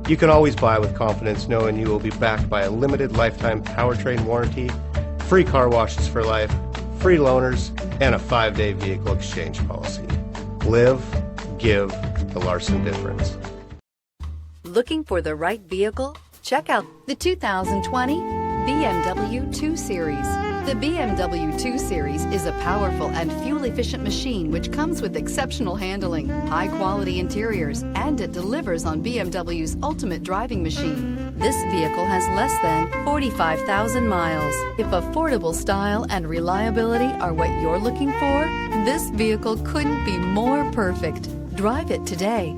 You can always buy with confidence knowing you will be backed by a limited lifetime powertrain warranty, free car washes for life, free loaners, and a 5-day vehicle exchange policy. Live, give the Larson difference. Looking for the right vehicle? Check out the 2020 BMW 2 Series. The BMW 2 Series is a powerful and fuel-efficient machine which comes with exceptional handling, high-quality interiors, and it delivers on BMW's ultimate driving machine. This vehicle has less than 45,000 miles. If affordable style and reliability are what you're looking for, this vehicle couldn't be more perfect. Drive it today.